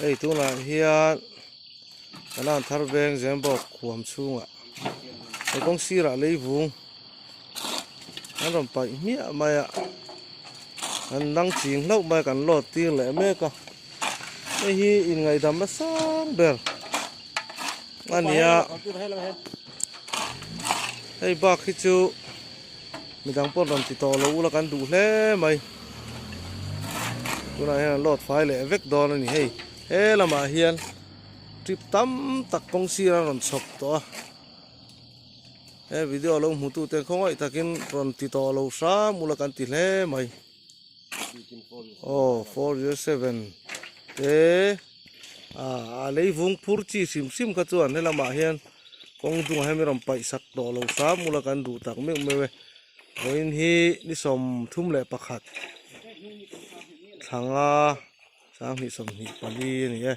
ei tu na hian kanan thar beng zem bok khuam chunga ei kong sira leivung an rom pai mia maya an nang ching hlau mai kan lot tir le me ka ei hi in ngai dam sang ber ania ei bak hi chu midang pon ron ti to lo ula kan du hle mai tuna hian lot fai le vek don ani hei he lama hian trip tam tak kong sira ron chok to a he video lo mu tu ten khongai takin ron ti to lo sa mula kan ti hle mai oh 407 te a leivung phur chi sim sim ka chuan he lama hian kong dung he mi ron pai sak to lo sa mula kan du tak me me voin hi ni som thum le pakhat thanga sang ni som ni pali ni e